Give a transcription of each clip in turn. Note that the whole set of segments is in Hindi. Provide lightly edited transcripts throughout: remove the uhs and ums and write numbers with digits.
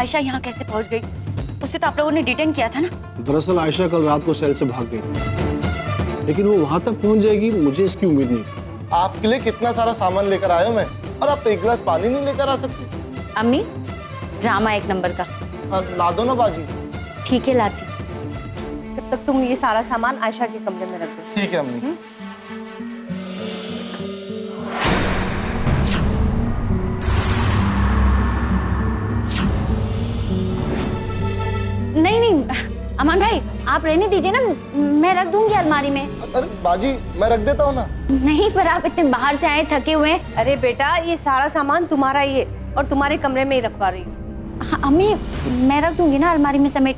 आयशा यहाँ कैसे पहुँच गई? उसे तो आप लोगों ने डिटेन किया था ना? दरअसल आयशा कल रात को सेल से भाग गई थी, लेकिन वो वहां तक पहुंच जाएगी मुझे इसकी उम्मीद नहीं थी। आपके लिए कितना सारा सामान लेकर आया हूं मैं, और आप एक गिलास पानी नहीं लेकर आ सकती? अम्मी, ड्रामा एक नंबर का। ला दो ना बाजी। ठीक है, लाती। जब तक तुम ये सारा सामान आयशा के कमरे में रख दो। ठीक है अम्मी। नहीं नहीं अमन भाई, आप रहने दीजिए ना, मैं रख दूंगी अलमारी में। अरे बाजी, मैं रख देता हूँ ना। नहीं, पर आप इतने बाहर से आए, थके हुए हैं। अरे बेटा, ये सारा सामान तुम्हारा ही है और तुम्हारे कमरे में ही रखवा रही हूँ। हाँ, अम्मी मैं रख दूंगी ना अलमारी में समेट।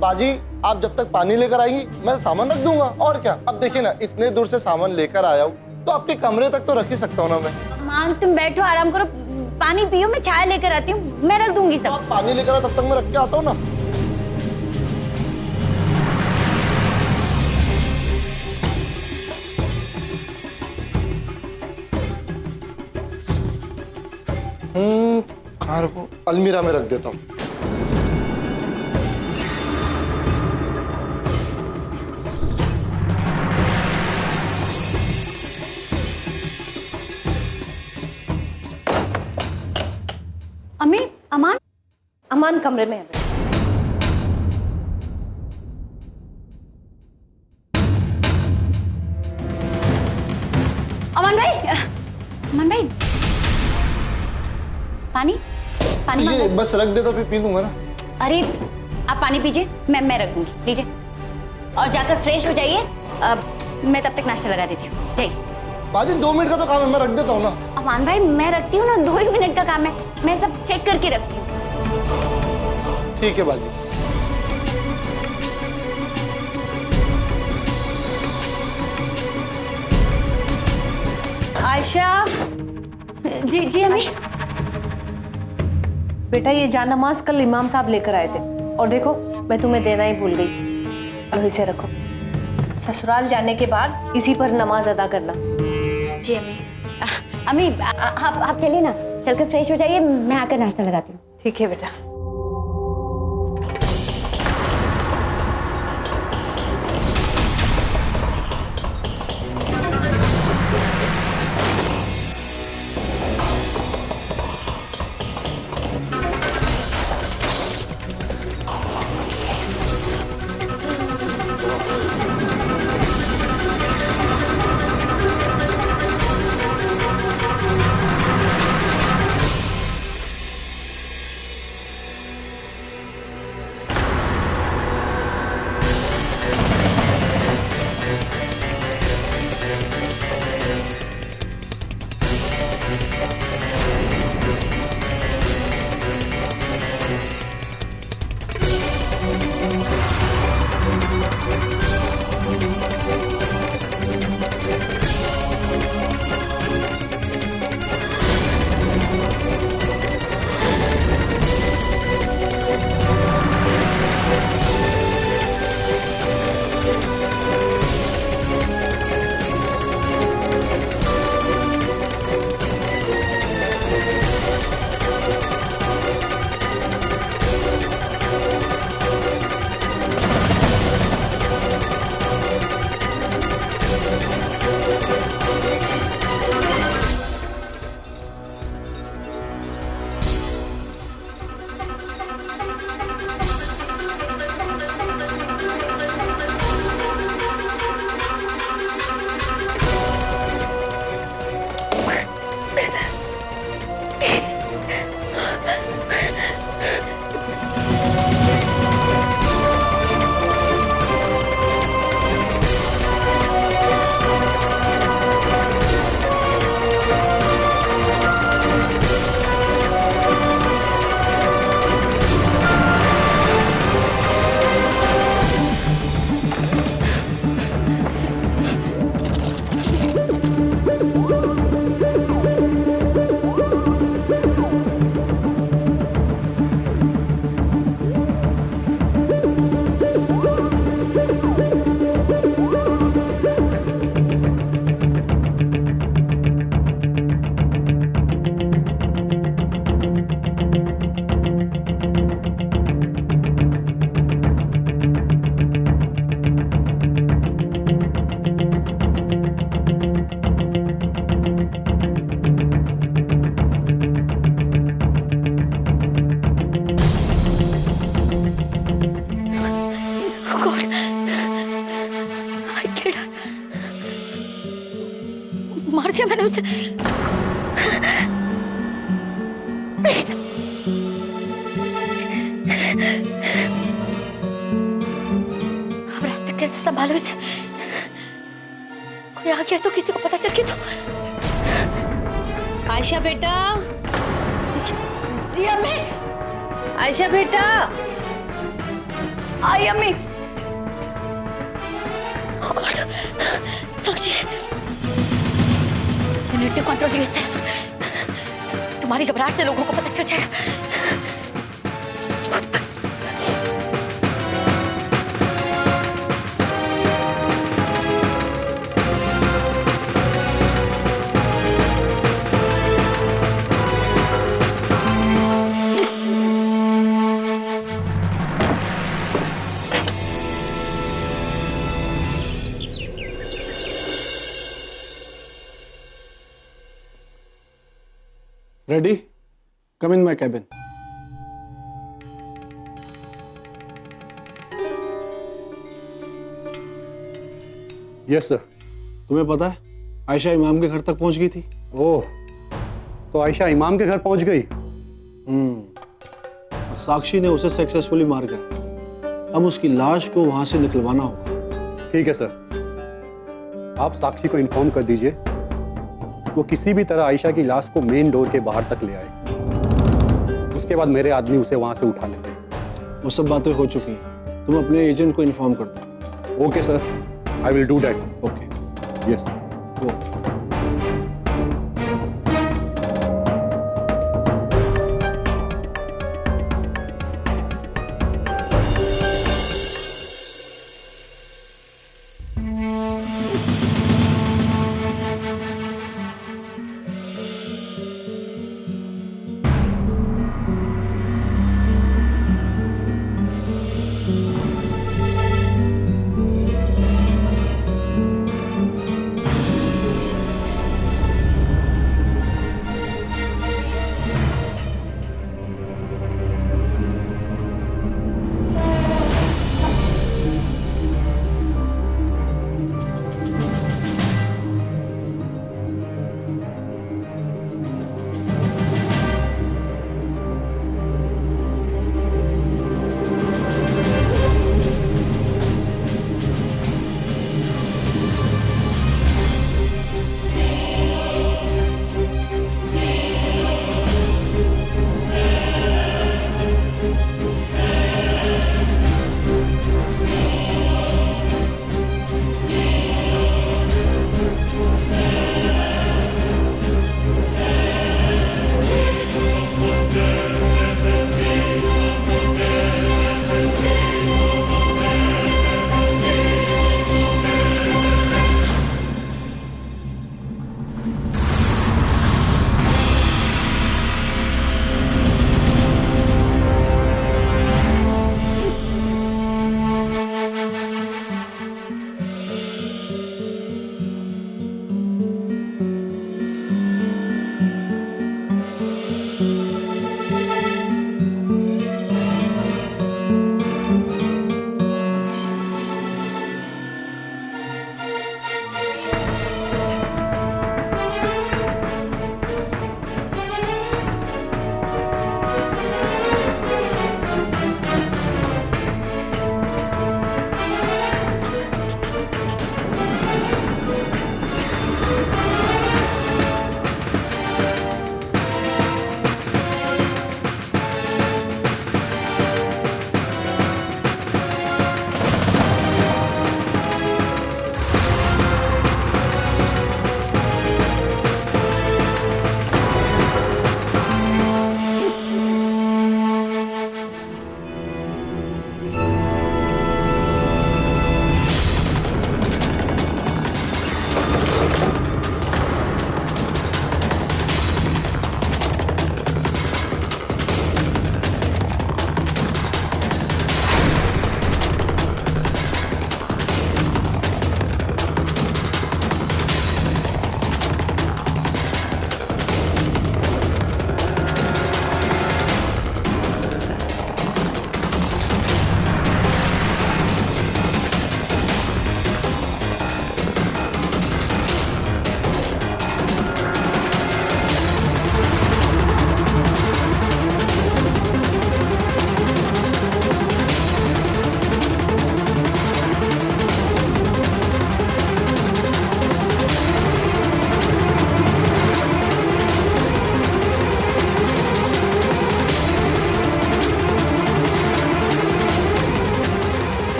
बाजी, आप जब तक पानी लेकर आएंगी मैं सामान रख दूंगा, और क्या। अब देखिए ना, इतने दूर से सामान लेकर आया हूँ तो आपके कमरे तक तो रख ही सकता हूँ ना मैं। अमान तुम बैठो, आराम करो, पानी पियो, मैं चाय लेकर आती हूँ, मैं रख दूंगी सब। आप पानी लेकर आओ, तब तक मैं रख के आता हूँ ना। कहाँ रखूं? अलमीरा में रख देता हूँ। अम्मी, अमान अमान कमरे में है। अमन भाई, अमन भाई, पानी पानी ये मांगो। बस रख दे तो फिर पी लूंगा ना। अरे आप पानी पीजिए, मैं रख दूंगी, लीजिए। और जाकर फ्रेश हो जाइए, मैं तब तक नाश्ता लगा देती हूँ, जाइए। बाजी 2 मिनट का तो काम है, मैं रख देता हूँ ना। अमान भाई मैं रखती हूँ ना, 2 ही मिनट का काम है, मैं सब चेक करके रखती हूँ। ठीक है बाजी। आयशा, जी जी अम्मी। बेटा ये जान नमाज कल इमाम साहब लेकर आए थे और देखो मैं तुम्हें देना ही भूल गई। अब इसे रखो, ससुराल जाने के बाद इसी पर नमाज अदा करना। जी अम्मी। अम्मी आप चलिए ना, चलकर फ्रेश हो जाइए, मैं आकर नाश्ता लगाती हूँ। ठीक है बेटा। मार दिया मैंने उसे। अब रात तक कैसे संभालो इसे? कोई आ गया तो किसी को पता चल गया तो। आयशा बेटा, जी अम्मी। आयशा बेटा। आई अम्मी। Oh God, Sakshi, you need to control yourself. तुम्हारी घबराहट से लोगों को पता चल जाएगा। Ready? Come in my cabin. Yes sir. तुम्हें पता है आयशा इमाम के घर तक पहुंच गई थी। ओह, तो आयशा इमाम के घर पहुंच गई। और साक्षी ने उसे सक्सेसफुली मार गया। अब उसकी लाश को वहां से निकलवाना होगा। ठीक है सर, आप साक्षी को इन्फॉर्म कर दीजिए वो किसी भी तरह आयशा की लाश को मेन डोर के बाहर तक ले आए। उसके बाद मेरे आदमी उसे वहां से उठा लेंगे। वो सब बातें हो चुकी हैं। तुम अपने एजेंट को इन्फॉर्म कर दो। Okay sir, I will do that. Okay, yes. Go.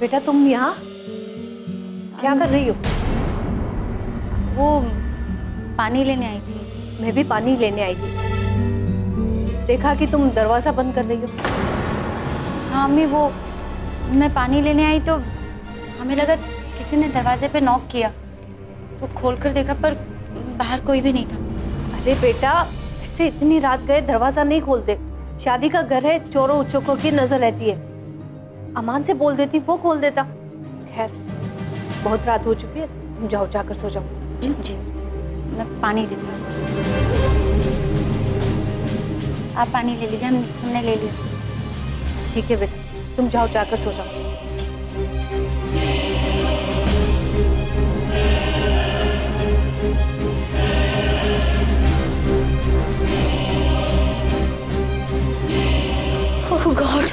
बेटा तुम यहाँ क्या कर रही हो? वो पानी लेने आई थी। मैं भी पानी लेने आई थी, देखा कि तुम दरवाजा बंद कर रही हो। हाँ अम्मी, वो मैं पानी लेने आई तो हमें लगा किसी ने दरवाजे पे नॉक किया, तो खोलकर देखा पर बाहर कोई भी नहीं था। अरे बेटा, ऐसे इतनी रात गए दरवाजा नहीं खोलते। शादी का घर है, चोरों उच्चों की नजर रहती है। अमान से बोल देती, वो खोल देता। खैर, बहुत रात हो चुकी है, तुम जाओ, जाकर सो जाओ। जी जी, मैं पानी देती हूँ। आप पानी ले लीजिए, हमने ले लिया। ठीक है बेटा, तुम जाओ, जाकर सो जाओ। Oh God!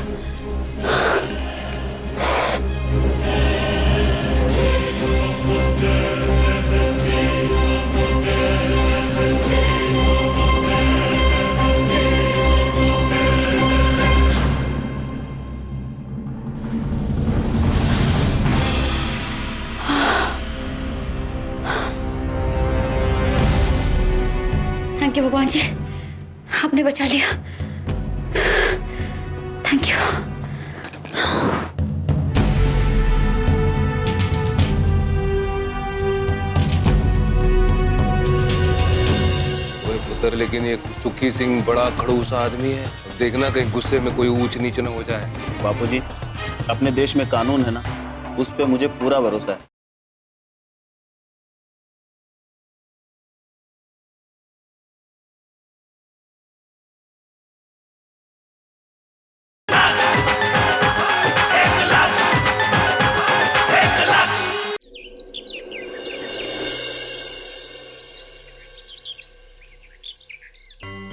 थैंक यू भगवान जी, आपने बचा लिया। Thank you. पुत्र, लेकिन ये सुखी सिंह बड़ा खड़ूस आदमी है। अब देखना कहीं गुस्से में कोई ऊंच नीच न हो जाए। बापूजी, अपने देश में कानून है ना, उस पे मुझे पूरा भरोसा है।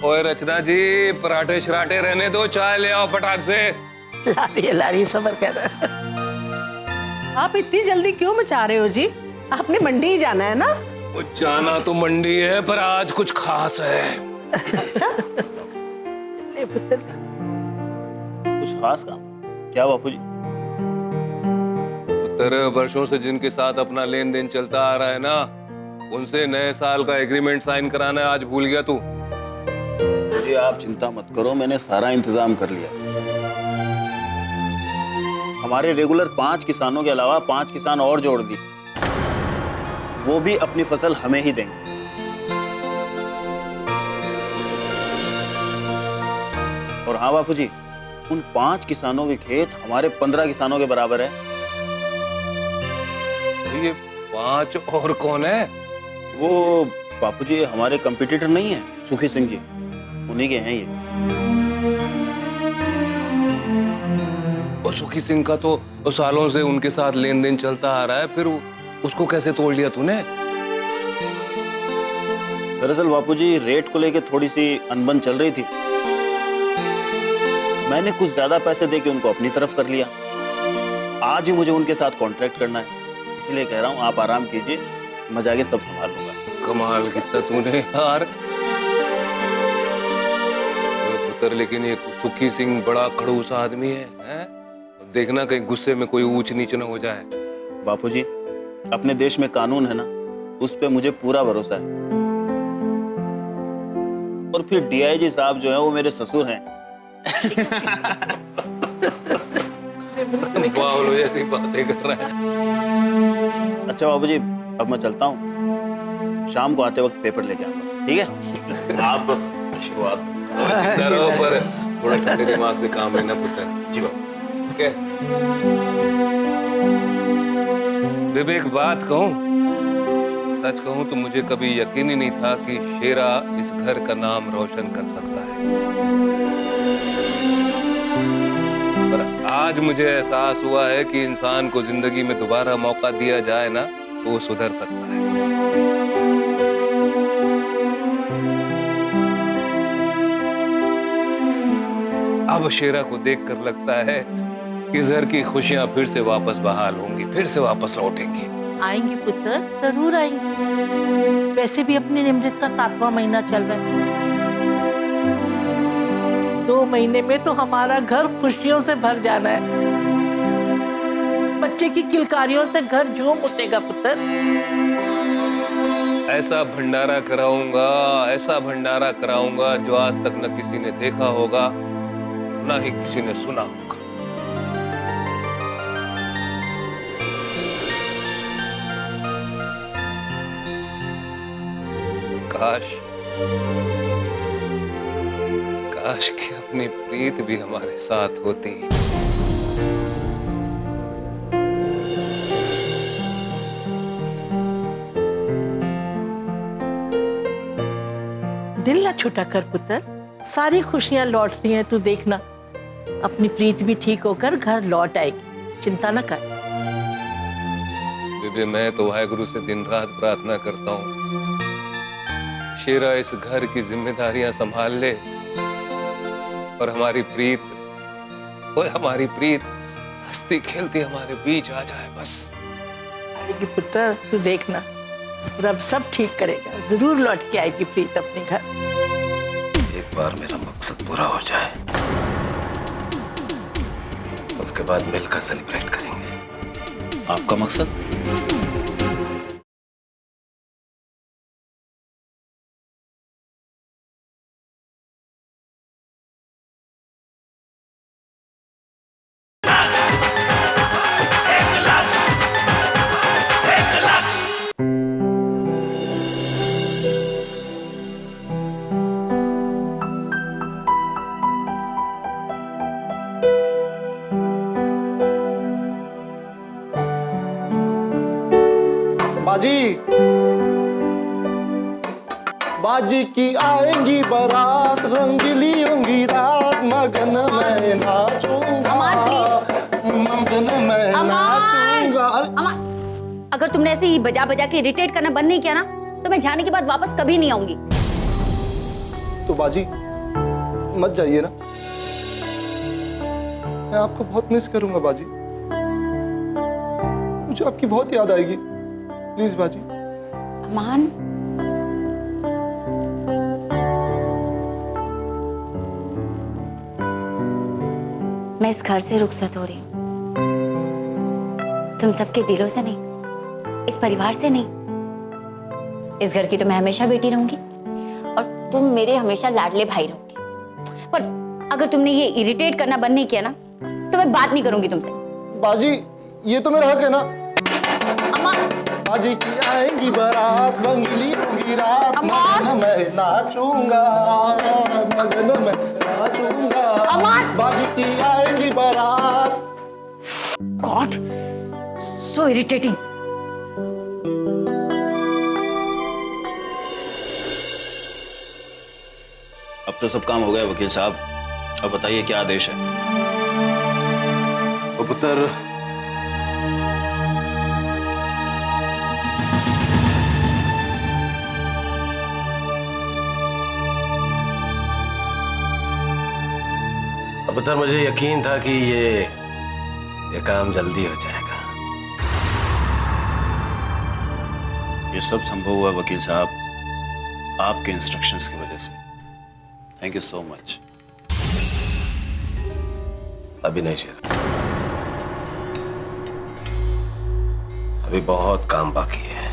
ओए रचना जी, पराठे शराठे रहने दो, चाय ले आओ फटाक से। लारी सबर कर। आप इतनी जल्दी क्यों मचा रहे हो जी? आपने मंडी ही जाना है ना? वो जाना तो मंडी है, पर आज कुछ खास है। अच्छा। कुछ खास काम? क्या बापूजी? पुत्र, वर्षों से जिनके साथ अपना लेन देन चलता आ रहा है ना, उनसे नए साल का एग्रीमेंट साइन कराना है। आज भूल गया तू? जी आप चिंता मत करो, मैंने सारा इंतजाम कर लिया। हमारे रेगुलर 5 किसानों के अलावा 5 किसान और जोड़ दी, वो भी अपनी फसल हमें ही देंगे। और हाँ बापूजी, उन 5 किसानों के खेत हमारे 15 किसानों के बराबर है। तो ये 5 और कौन है? वो बापूजी हमारे कंपटीटर नहीं है, सुखी सिंह जी, उन्हीं के हैं ये। और सुखी सिंह का तो सालों से उनके साथ लेन देन चलता आ रहा है, फिर उसको कैसे तोड़ लिया तूने? दरअसल बापूजी रेट को लेके थोड़ी सी अनबन चल रही थी, मैंने कुछ ज्यादा पैसे देके उनको अपनी तरफ कर लिया। आज ही मुझे उनके साथ कॉन्ट्रैक्ट करना है, इसलिए कह रहा हूँ आप आराम कीजिए, मैं जाके सब संभाल लूंगा। कमाल कितना तूने यार। पुत्र, लेकिन ये सुखी सिंह बड़ा खड़ूस आदमी है, हैं? देखना कहीं गुस्से में कोई ऊंच नीच न हो जाए। बापूजी, अपने देश में कानून है ना, उस पे मुझे पूरा भरोसा है। और फिर डीआईजी साहब जो है वो मेरे ससुर हैं। बावलो ऐसी बातें कर रहा है। अच्छा बाबूजी, अब मैं चलता हूँ, शाम को आते वक्त पेपर लेके आऊंगा, ठीक है? आप बस आशीर्वाद करो, पर थोड़ा ठंडे दिमाग से काम लेना पुत्र। जी बाबू। क्या बेबे, एक बात कहूं, सच कहूं तो मुझे कभी यकीन ही नहीं था कि शेरा इस घर का नाम रोशन कर सकता है, पर आज मुझे एहसास हुआ है कि इंसान को जिंदगी में दोबारा मौका दिया जाए ना, तो वो सुधर सकता है। अब शेरा को देखकर लगता है कि घर की खुशियां फिर से वापस बहाल होंगी, फिर से वापस लौटेंगी। आएंगे पुत्र, जरूर आएंगे। वैसे भी अपने निमृत का 7वां महीना चल रहा है। 2 महीने में तो हमारा घर खुशियों से भर जाना है। बच्चे की किलकारियों से घर झूम उठेगा पुत्र। ऐसा भंडारा कराऊंगा, ऐसा भंडारा कराऊंगा जो आज तक न किसी ने देखा होगा न ही किसी ने सुना होगा। काश कि अपनी प्रीत भी हमारे साथ होती। दिल ना छूटा कर पुत्र, सारी खुशियां लौट रही हैं, तू देखना। अपनी प्रीत भी ठीक होकर घर लौट आएगी, चिंता न कर। बेबे मैं तो वाहेगुरु से दिन रात प्रार्थना करता हूँ शेरा इस घर की जिम्मेदारियां संभाल ले और हमारी प्रीत, ओए हमारी प्रीत हंसती खेलती हमारे बीच आ जाए बस। आएगी पुत्र, तू देखना, रब सब ठीक करेगा, जरूर लौट के आएगी प्रीत अपने घर। एक बार मेरा मकसद पूरा हो जाए, उसके बाद मिलकर सेलिब्रेट करेंगे। आपका मकसद? बाजी, बाजी की आएगी बारात, रंगीली होंगी रात, मगन मैं नाचूंगा, मगन मैं नाचूंगा। अमन, अगर तुमने ऐसे ही बजा बजा के इरिटेट करना बंद नहीं किया ना तो मैं जाने के बाद वापस कभी नहीं आऊंगी। तो बाजी मत जाइए ना, मैं आपको बहुत मिस करूंगा बाजी, मुझे आपकी बहुत याद आएगी, प्लीज बाजी। अमान, मैं इस घर से रुखसत हो रही हूँ, तुम सबके दिलों से नहीं, इस परिवार से नहीं। इस घर की तो मैं हमेशा बेटी रहूंगी और तुम मेरे हमेशा लाडले भाई रहोगे। पर अगर तुमने ये इरिटेट करना बंद नहीं किया ना तो मैं बात नहीं करूंगी तुमसे। बाजी ये तो मेरा हक है ना। अमान, बाजी की आएंगी बारात, रंगीली होंगी रात, मगन मैं नाचूंगा, मगन मैं नाचूंगा। अमान! बाजी की आएंगी बारात। God, so irritating. अब तो सब काम हो गया वकील साहब, अब बताइए क्या आदेश है? ओ पुत्र, पुत्र मुझे यकीन था कि ये काम जल्दी हो जाएगा। ये सब संभव हुआ वकील साहब आपके इंस्ट्रक्शंस की वजह से। Thank you so much. अभी नहीं शेरा, अभी बहुत काम बाकी है।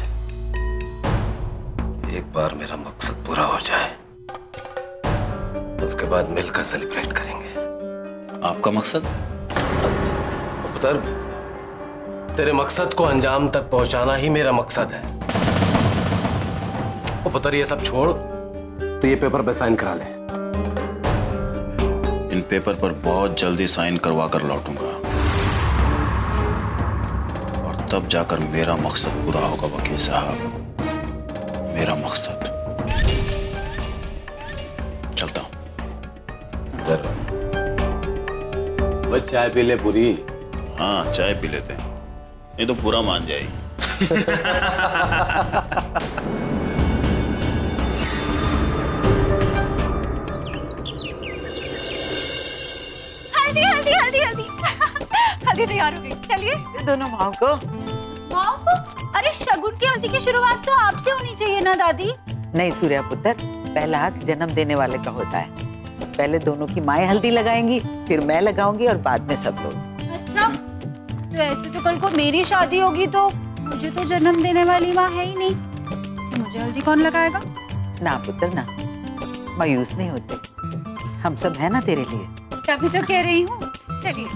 एक बार मेरा मकसद पूरा हो जाए, उसके बाद मिलकर सेलिब्रेट करेंगे। आपका मकसद? पुत्र, तेरे मकसद को अंजाम तक पहुंचाना ही मेरा मकसद है। पुत्र ये सब छोड़, तो ये पेपर पे साइन करा ले। इन पेपर पर बहुत जल्दी साइन करवा कर लौटूंगा और तब जाकर मेरा मकसद पूरा होगा वकील साहब, मेरा मकसद। चलता हूं। बस चाय पी ले पूरी। हाँ चाय पी लेते हैं, नहीं तो पूरा मान जाएगी। हल्दी हल्दी हल्दी हल्दी हल्दी तैयार हो गई। चलिए दोनों माओ को। माँ को? अरे शगुन की हल्दी की शुरुआत तो आपसे होनी चाहिए ना दादी। नहीं सूर्या पुत्र, पहला हक जन्म देने वाले का होता है। पहले दोनों की माएं हल्दी लगाएंगी, फिर मैं लगाऊंगी और बाद में सब लोग। अच्छा, तो ऐसे तो कल को मेरी शादी होगी तो मुझे तो जन्म देने वाली माँ है ही नहीं, तो मुझे हल्दी कौन लगाएगा? ना पुत्र ना, मायूस नहीं होते, हम सब है ना तेरे लिए। तभी तो कह रही हूँ। चलिए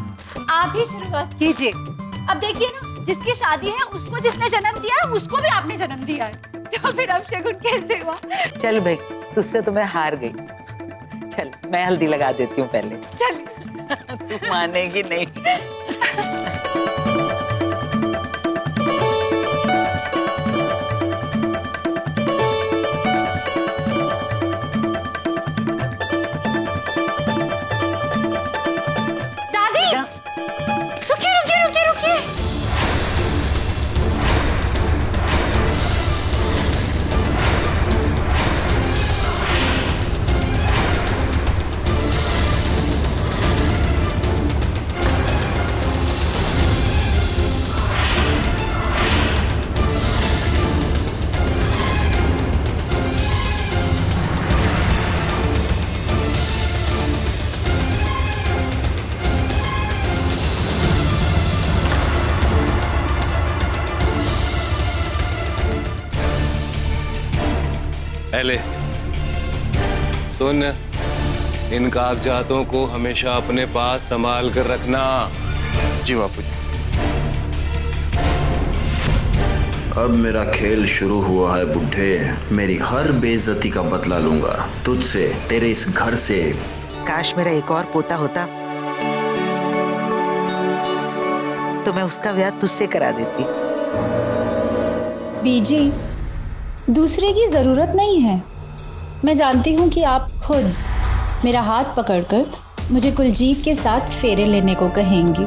आप ही शुरुआत कीजिए। अब देखिए ना, जिसकी शादी है उसको जिसने जन्म दिया है उसको भी आपने जन्म दिया है, तो फिर अब शगुन कैसे हुआ? चल भाई, तुझसे तो मैं हार गई। चल मैं हल्दी लगा देती हूँ पहले। चलिए। तू मानेगी नहीं। दादी, रुकिए रुकिए रुकिए रुकिए। पहले सुन, इन कागजातों को हमेशा अपने पास संभाल कर रखना। जी बापूजी। अब मेरा खेल शुरू हुआ है बुढ़े। मेरी हर बेइज्जती का बदला लूंगा तुझसे, तेरे इस घर से। काश मेरा एक और पोता होता तो मैं उसका ब्याह तुझसे करा देती। बीजी, दूसरे की जरूरत नहीं है। मैं जानती हूँ कि आप खुद मेरा हाथ पकड़कर मुझे कुलजीत के साथ फेरे लेने को कहेंगी।